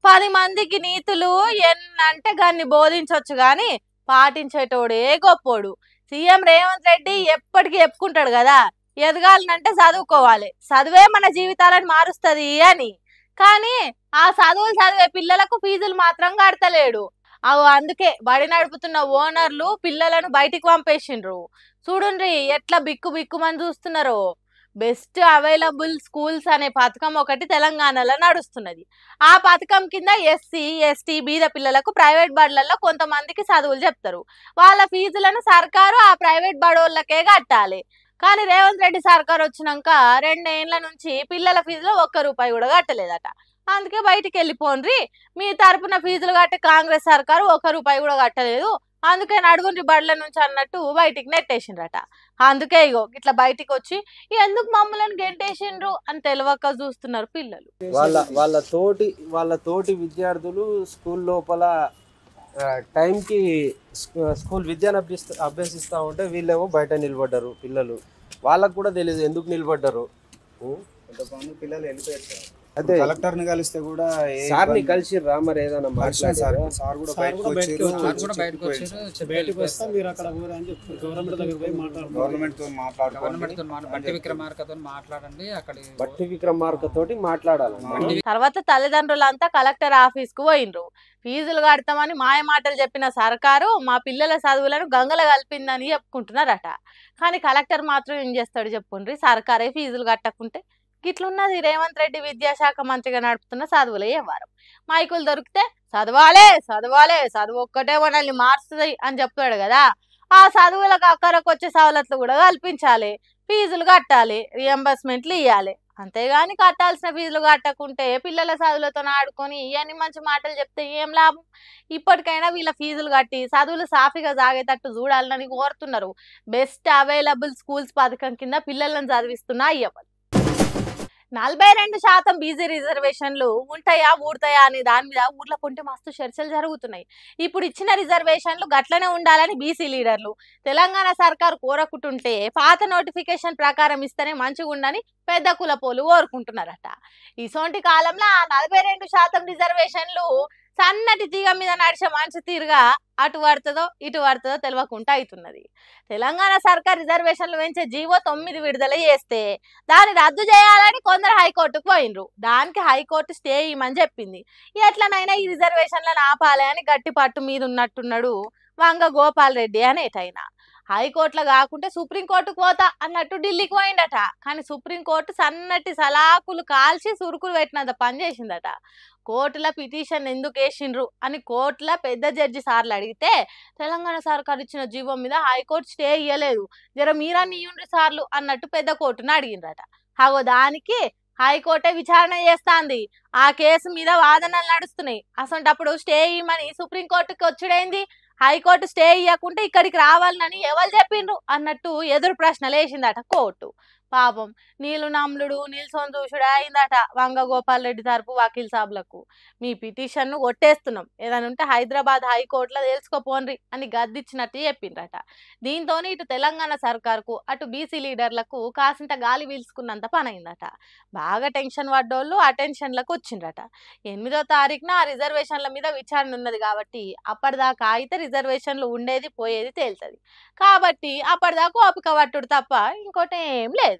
10 మందికి నీతులు ఎన్నంటే గాన్ని బోధించొచ్చు గాని పాటించేటోడే గొప్పోడు. సీఎం రేవంత్ రెడ్డి ఎప్పటికీ చెప్పుకుంటాడు కదా, ఎదగాలనంటే చదువుకోవాలి, చదువే మన జీవితాలను మారుస్తుంది అని. కానీ ఆ చదువులు చదివే పిల్లలకు ఫీజులు మాత్రం కడతలేడు. అందుకే బడి నడుపుతున్న ఓనర్లు పిల్లలను బయటికి పంపేసిండ్రు. చూడుండ్రి ఎట్లా బిక్కు బిక్కుమని చూస్తున్నారో. బెస్ట్ అవైలబుల్ స్కూల్స్ అనే పథకం ఒకటి తెలంగాణలో నడుస్తున్నది. ఆ పథకం కింద ఎస్సీ ఎస్టీ బీద పిల్లలకు ప్రైవేట్ బడులలో కొంతమందికి చదువులు చెప్తారు. వాళ్ళ ఫీజులను సర్కారు ఆ ప్రైవేట్ బడోళ్ళకే కట్టాలి. కానీ రేవంత్ రెడ్డి సర్కారు వచ్చినాక 2 ఏళ్ల నుంచి పిల్లల ఫీజులో ₹1 కూడా కట్టలేదట. అందుకే బయటికి వెళ్ళిపోండ్రి, మీ తరపున ఫీజులు కట్టే కాంగ్రెస్ సర్కారు ₹1 కూడా కట్టలేదు, అందుకే నడుగుండ్రి బడుల నుంచి అన్నట్టు బయటికి నెట్టేసిండ్రట. అందుకే ఇగో ఇట్లా బయటికి వచ్చి ఎందుకు మమ్మల్ని గెంటేసిండ్రు అని తెలియక చూస్తున్నారు పిల్లలు. వాళ్ళ తోటి విద్యార్థులు స్కూల్ లోపల టైంకి స్కూల్ విద్యను అభ్యసిస్తూ ఉంటే వీళ్ళేమో బయట నిలబడ్డారు పిల్లలు. వాళ్ళకు కూడా తెలియదు ఎందుకు నిలబడ్డారు. కొంతమంది పిల్లలు వెళ్ళిపోయారు. అదే కలెక్టర్ని కలిస్తే కూడా సార్ని కలిసి రామర్ ఏదైనా సార్ కూడా బట్టి విక్రమార్కతోటి మాట్లాడాలి. తర్వాత తల్లిదండ్రులంతా కలెక్టర్ ఆఫీస్ కు పోయిండ్రు. ఫీజులు కడతామని మాయ మాటలు చెప్పిన సర్కారు మా పిల్లల చదువులను గంగల కలిపిందని చెప్పుకుంటున్నారట. కానీ కలెక్టర్ మాత్రం ఏం చేస్తాడు చెప్పుండ్రి, సర్కారే ఫీజులు కట్టకుంటే. ఇట్లున్నది రేవంత్ రెడ్డి విద్యాశాఖ మంత్రిగా నడుపుతున్న చదువుల వ్యవహారం. మైకులు దొరికితే చదవాలే చదవాలే, చదువు ఒక్కటే మనల్ని మార్చుతుంది అని చెప్తాడు కదా. ఆ చదువులకు అక్కరకు వచ్చే సవలతులు కూడా కల్పించాలి, ఫీజులు కట్టాలి, రియంబర్స్మెంట్లు ఇవ్వాలి. అంతేగాని కట్టాల్సిన ఫీజులు కట్టకుంటే పిల్లల చదువులతో ఆడుకొని ఇవన్నీ మంచి మాటలు చెప్తే ఏం లాభం. ఇప్పటికైనా వీళ్ళ ఫీజులు కట్టి చదువులు సాఫీగా సాగేటట్టు చూడాలని కోరుతున్నారు. బెస్ట్ అవైలబుల్ స్కూల్స్ పథకం కింద పిల్లలను చదివిస్తున్నా అయ్యవ్వాలి. 42% బీసీ రిజర్వేషన్లు ఉంటాయా ఊడతాయా అనే దాని మీద ఊర్ల కొంటే మస్తు చర్చలు జరుగుతున్నాయి. ఇప్పుడు ఇచ్చిన రిజర్వేషన్లు గట్లనే ఉండాలని బీసీ లీడర్లు తెలంగాణ సర్కారు కోరకుంటుంటే పాత నోటిఫికేషన్ ప్రకారం ఇస్తేనే మంచిగా ఉండని పెద్ద కులపోలు కోరుకుంటున్నారట. ఇసోంటి కాలంలో ఆ 42% రిజర్వేషన్లు సన్నటి తీగ మీద నడిచే మంచి తీరుగా అటు పడుతుందో ఇటు పడుతుందో తెలియకుండా అవుతున్నది. తెలంగాణ సర్కార్ రిజర్వేషన్లు పెంచే జీవో 9 విడుదల చేస్తే దాన్ని రద్దు చేయాలని కొందరు హైకోర్టుకు పోయినరు. దానికి హైకోర్టు స్టే ఇవ్వమని చెప్పింది. ఎట్లనైనా ఈ రిజర్వేషన్లను ఆపాలి అని గట్టి పట్టు మీద ఉన్నట్టున్నాడు వంగ గోపాల్ రెడ్డి అనేటైనా. హైకోర్టులో కాకుంటే సుప్రీంకోర్టుకు పోతా అన్నట్టు ఢిల్లీకి పోయిందట. కానీ సుప్రీంకోర్టు సన్నటి సలాకులు కాల్చి సురుకులు పెట్టినంత పని చేసిందట. కోర్టుల పిటిషన్ ఎందుకు వేసిండ్రు అని కోర్టుల పెద్ద జడ్జి సార్లు అడిగితే తెలంగాణ సర్కారు ఇచ్చిన జీవో మీద హైకోర్టు స్టే ఇయ్యలేదు, జర మీరన్నీ ఇయ్యండ్రి సార్లు అన్నట్టు పెద్ద కోర్టును అడిగిండ్రట. దానికి హైకోర్టే విచారణ చేస్తాంది. ఆ కేసు మీద వాదనలు నడుస్తున్నాయి. అసలు స్టే ఇవ్వమని సుప్రీంకోర్టుకి వచ్చుడైంది, హైకోర్టు స్టే ఇవ్వకుంటే ఇక్కడికి రావాలని ఎవరు చెప్పిండ్రు అన్నట్టు ఎదురు ప్రశ్నలు వేసిందట కోర్టు. పాపం నీళ్ళు నమ్ముడు నిల్సొని చూసుడు అయిందట వంగ గోపాల్ రెడ్డి తరపు వకీల్ సాబులకు. మీ పిటిషన్ను కొట్టేస్తున్నాం, ఏదైనా ఉంటే హైదరాబాద్ హైకోర్టులో తెలుసుకోపోండ్రి అని గద్దిచ్చినట్టు చెప్పిండ్రట. దీంతో ఇటు తెలంగాణ సర్కార్కు అటు బీసీ లీడర్లకు కాసింత గాలి పీల్చుకున్నంత పని అయిందట. బాగా టెన్షన్ పడ్డోళ్ళు అటెన్షన్లకు వచ్చిండ్రట. 8వ తారీఖున ఆ రిజర్వేషన్ల మీద విచారణ ఉన్నది కాబట్టి అప్పటిదాకా అయితే రిజర్వేషన్లు ఉండేది పోయేది తేలుతుంది. కాబట్టి అప్పటిదాకా ఓపిక పట్టుడు తప్ప ఇంకోటి ఏం లేదు.